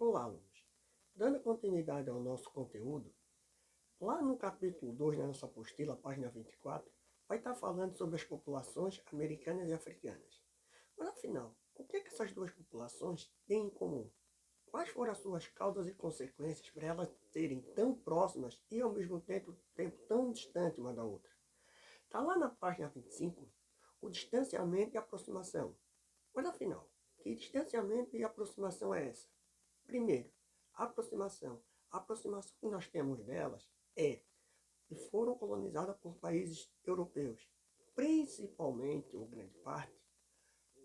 Olá, alunos! Dando continuidade ao nosso conteúdo, lá no capítulo 2 da nossa apostila, página 24, vai estar falando sobre as populações americanas e africanas. Mas afinal, o que essas duas populações têm em comum? Quais foram as suas causas e consequências para elas serem tão próximas e ao mesmo tempo tão distantes uma da outra? Está lá na página 25, o distanciamento e aproximação. Mas afinal, que distanciamento e aproximação é essa? Primeiro, a aproximação. A aproximação que nós temos delas é que foram colonizadas por países europeus, principalmente, ou grande parte,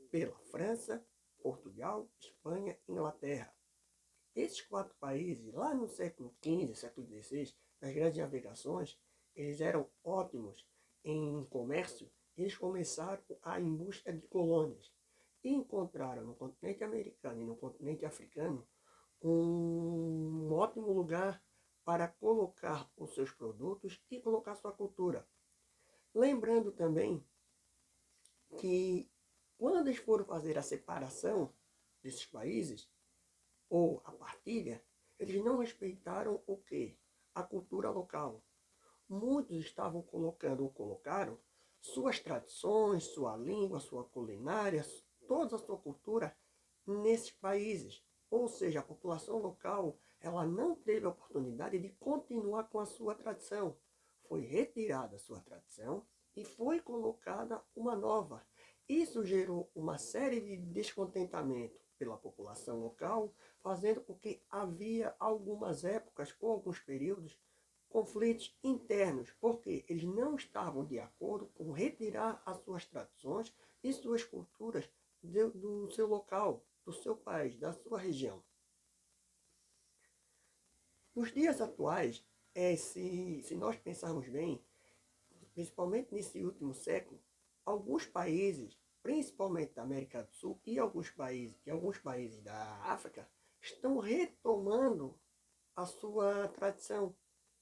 pela França, Portugal, Espanha e Inglaterra. Esses quatro países, lá no século XV, século XVI, nas grandes navegações, eles eram ótimos em comércio. Eles começaram a ir em busca de colônias e encontraram no continente americano e no continente africano um ótimo lugar para colocar os seus produtos e colocar sua cultura. Lembrando também que quando eles foram fazer a separação desses países, ou a partilha, eles não respeitaram o quê? A cultura local. Muitos estavam colocando ou colocaram suas tradições, sua língua, sua culinária, toda a sua cultura nesses países. Ou seja, a população local, ela não teve a oportunidade de continuar com a sua tradição. Foi retirada a sua tradição e foi colocada uma nova. Isso gerou uma série de descontentamento pela população local, fazendo com que havia algumas épocas, ou alguns períodos, conflitos internos, porque eles não estavam de acordo com retirar as suas tradições e suas culturas do seu local, do seu país, da sua região. Nos dias atuais, se nós pensarmos bem, principalmente nesse último século, alguns países, principalmente da América do Sul e alguns países da África, estão retomando a sua tradição,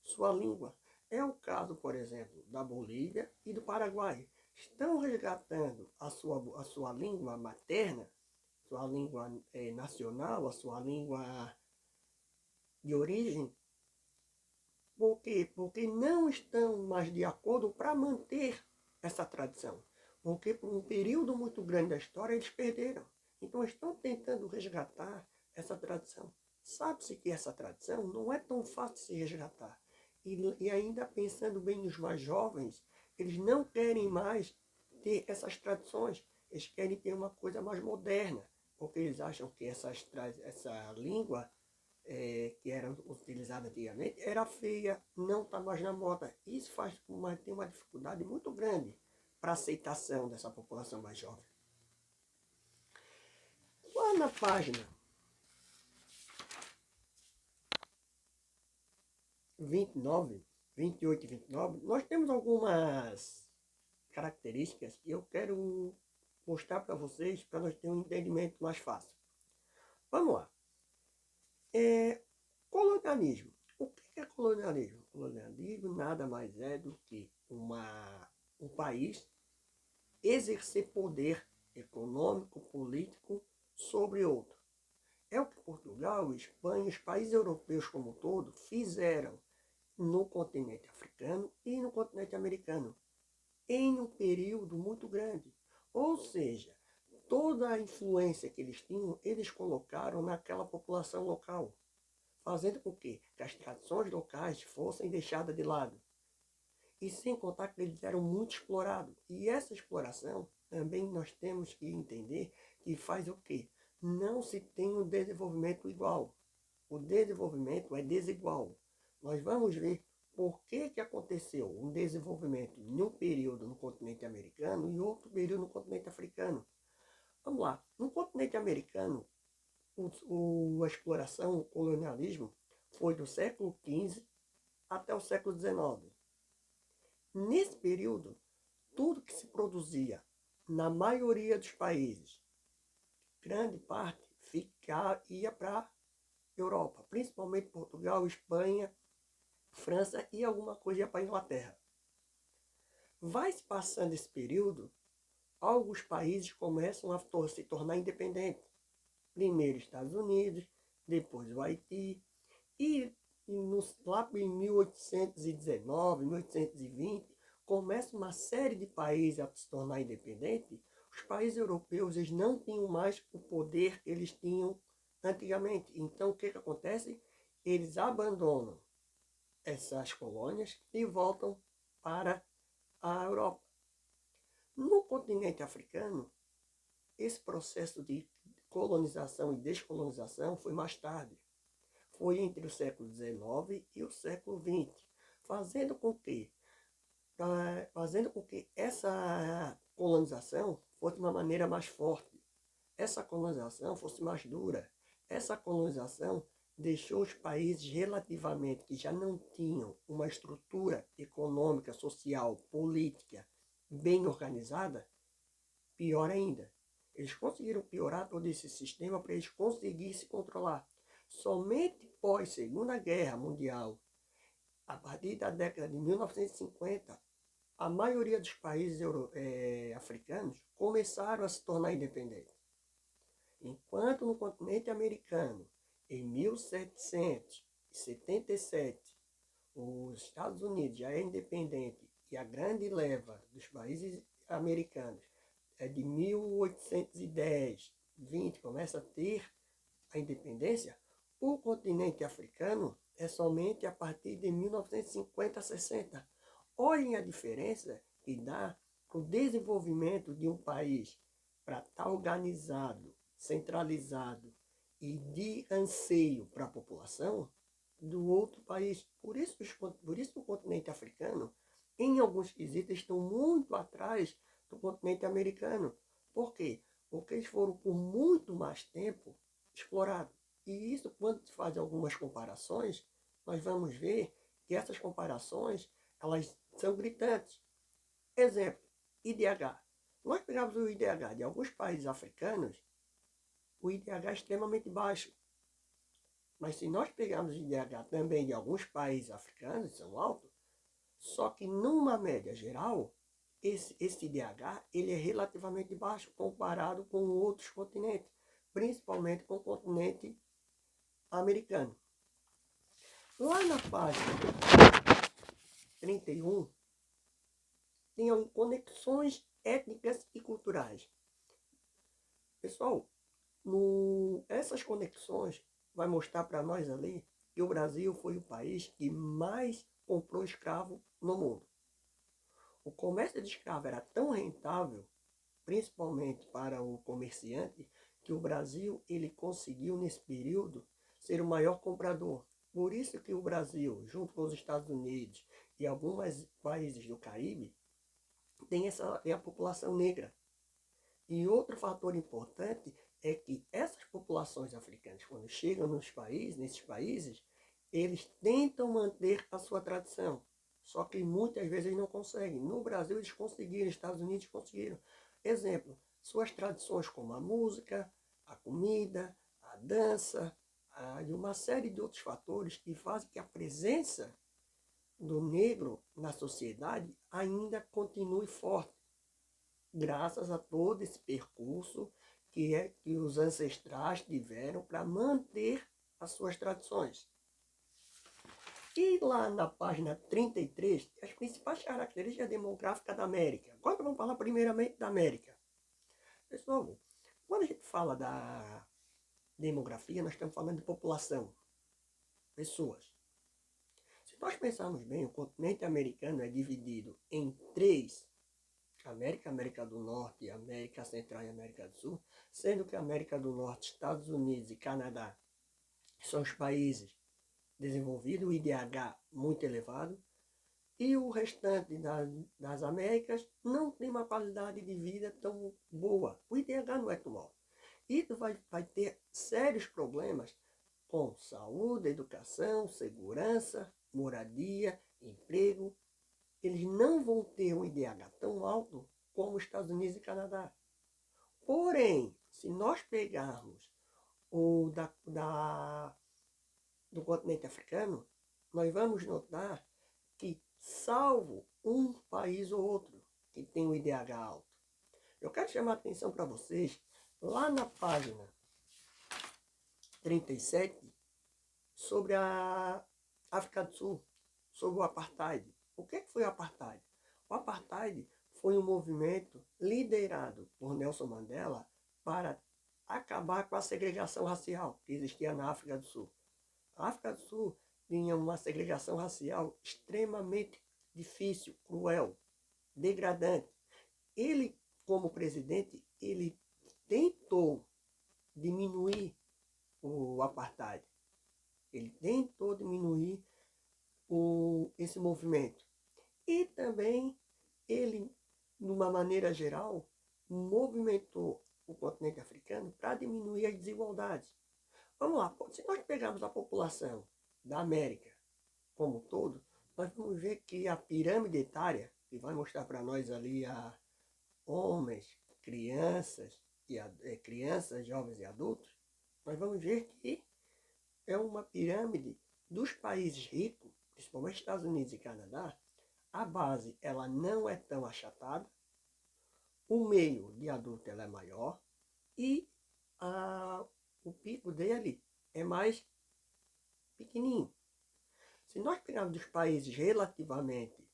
sua língua. É o caso, por exemplo, da Bolívia e do Paraguai. Estão resgatando a sua língua materna, sua língua nacional, a sua língua de origem. Por quê? Porque não estão mais de acordo para manter essa tradição. Porque por um período muito grande da história eles perderam. Então estão tentando resgatar essa tradição. Sabe-se que essa tradição não é tão fácil de se resgatar. E ainda pensando bem nos mais jovens, eles não querem mais ter essas tradições. Eles querem ter uma coisa mais moderna. Porque eles acham que essa língua que era utilizada antigamente, era feia, não está mais na moda. Isso tem uma dificuldade muito grande para a aceitação dessa população mais jovem. Lá na página 28 e 29, nós temos algumas características que eu quero mostrar para vocês, para nós termos um entendimento mais fácil. Vamos lá. Colonialismo. O que é colonialismo? Colonialismo nada mais é do que um país exercer poder econômico, político sobre outro. É o que Portugal, Espanha, os países europeus como um todo fizeram no continente africano e no continente americano em um período muito grande. Ou seja, toda a influência que eles tinham, eles colocaram naquela população local, fazendo com que as tradições locais fossem deixadas de lado. E sem contar que eles eram muito explorados. E essa exploração também nós temos que entender que faz o quê? Não se tem um desenvolvimento igual. O desenvolvimento é desigual. Nós vamos ver por que aconteceu um desenvolvimento em um período no continente americano e outro período no continente africano. Vamos lá. No continente americano, a exploração, o colonialismo, foi do século XV até o século XIX. Nesse período, tudo que se produzia na maioria dos países, grande parte ia para a Europa, principalmente Portugal, Espanha, França e alguma coisa ia para a Inglaterra. Vai se passando esse período, alguns países começam a se tornar independentes. Primeiro Estados Unidos, depois o Haiti, e lá em 1819, 1820, começa uma série de países a se tornar independente. Os países europeus eles não tinham mais o poder que eles tinham antigamente. Então, o que, que acontece? Eles abandonam essas colônias e voltam para a Europa. No continente africano, esse processo de colonização e descolonização foi mais tarde. Foi entre o século XIX e o século XX, fazendo com que essa colonização fosse de uma maneira mais forte, essa colonização fosse mais dura, essa colonização deixou os países relativamente que já não tinham uma estrutura econômica, social, política bem organizada, pior ainda. Eles conseguiram piorar todo esse sistema para eles conseguirem se controlar. Somente pós Segunda Guerra Mundial, a partir da década de 1950, a maioria dos países africanos começaram a se tornar independentes. Enquanto no continente americano, em 1777, os Estados Unidos já é independente e a grande leva dos países americanos é de 1810, 20, começa a ter a independência, o continente africano é somente a partir de 1950, 60. Olhem a diferença que dá o desenvolvimento de um país para estar organizado, centralizado e de anseio para a população do outro país. Por isso o continente africano, em alguns quesitos, estão muito atrás do continente americano. Por quê? Porque eles foram por muito mais tempo explorados. E isso, quando se faz algumas comparações, nós vamos ver que essas comparações, elas são gritantes. Exemplo, IDH. Nós pegamos o IDH de alguns países africanos, o IDH é extremamente baixo. Mas se nós pegarmos o IDH também de alguns países africanos, são altos, só que numa média geral, esse IDH ele é relativamente baixo comparado com outros continentes, principalmente com o continente americano. Lá na página 31, tem conexões étnicas e culturais. Pessoal, essas conexões vai mostrar para nós ali que o Brasil foi o país que mais comprou escravo no mundo. O comércio de escravo era tão rentável, principalmente para o comerciante, que o Brasil ele conseguiu nesse período ser o maior comprador. Por isso que o Brasil, junto com os Estados Unidos e alguns países do Caribe, tem a população negra. E outro fator importante é que essas populações africanas, quando chegam nesses países, eles tentam manter a sua tradição. Só que muitas vezes eles não conseguem. No Brasil eles conseguiram, nos Estados Unidos conseguiram. Exemplo, suas tradições como a música, a comida, a dança, e uma série de outros fatores que fazem que a presença do negro na sociedade ainda continue forte, graças a todo esse percurso que os ancestrais tiveram para manter as suas tradições. E lá na página 33, as principais características demográficas da América. Agora vamos falar primeiramente da América. Pessoal, quando a gente fala da demografia, nós estamos falando de população, pessoas. Se nós pensarmos bem, o continente americano é dividido em três: América, América do Norte, América Central e América do Sul, sendo que a América do Norte, Estados Unidos e Canadá são os países desenvolvidos, o IDH muito elevado, e o restante das Américas não tem uma qualidade de vida tão boa. O IDH não é tão alto. Isso vai ter sérios problemas com saúde, educação, segurança, moradia, emprego. Eles não vão ter um IDH tão alto como os Estados Unidos e Canadá. Porém, se nós pegarmos o do continente africano, nós vamos notar que, salvo um país ou outro que tem um IDH alto, eu quero chamar a atenção para vocês, lá na página 1937 sobre a África do Sul, sobre o apartheid. O que foi o apartheid? O apartheid foi um movimento liderado por Nelson Mandela para acabar com a segregação racial que existia na África do Sul. A África do Sul tinha uma segregação racial extremamente difícil, cruel, degradante. Ele, como presidente, ele tentou diminuir o apartheid. Ele tentou diminuir esse movimento. E também ele, de uma maneira geral, movimentou o continente africano para diminuir as desigualdades. Vamos lá, se nós pegarmos a população da América como um todo, nós vamos ver que a pirâmide etária, que vai mostrar para nós ali a homens, crianças, crianças, jovens e adultos, nós vamos ver que é uma pirâmide dos países ricos, principalmente Estados Unidos e Canadá. A base ela não é tão achatada, o meio de adulto ela é maior e o pico dele é mais pequenininho. Se nós pegarmos os países relativamente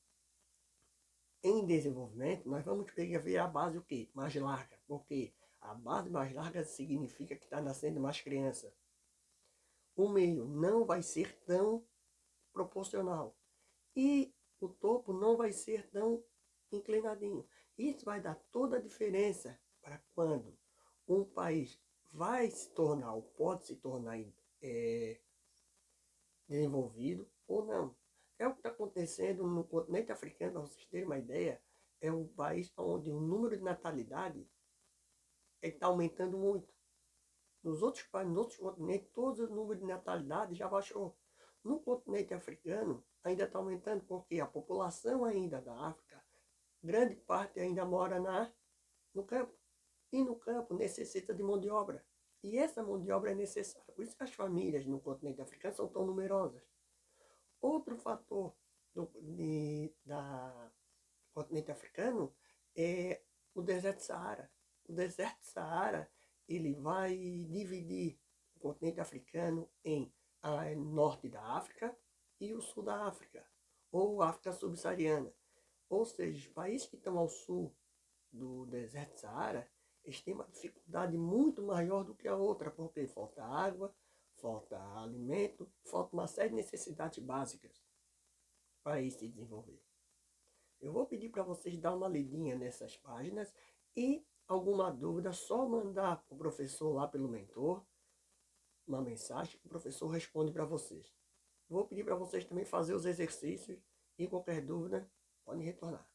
em desenvolvimento, nós vamos pegar ver a base o quê? Mais larga. Porque a base mais larga significa que está nascendo mais criança. O meio não vai ser tão proporcional. E o topo não vai ser tão inclinadinho. Isso vai dar toda a diferença para quando um país vai se tornar ou pode se tornar desenvolvido ou não. É o que está acontecendo no continente africano, para vocês terem uma ideia, é um país onde o número de natalidade está aumentando muito. Nos outros países, nos outros continentes, todos os números de natalidade já baixou. No continente africano, ainda está aumentando porque a população ainda da África, grande parte ainda mora no campo. E no campo necessita de mão de obra. E essa mão de obra é necessária. Por isso que as famílias no continente africano são tão numerosas. Outro fator da continente africano é o deserto de Saara. O deserto de Saara ele vai dividir o continente africano em norte da África e o sul da África, ou África subsaariana. Ou seja, os países que estão ao sul do deserto de Saara, eles têm uma dificuldade muito maior do que a outra, porque falta água, falta alimento, falta uma série de necessidades básicas para isso se desenvolver. Eu vou pedir para vocês dar uma lidinha nessas páginas e alguma dúvida, só mandar para o professor lá pelo mentor uma mensagem que o professor responde para vocês. Vou pedir para vocês também fazer os exercícios e qualquer dúvida, podem retornar.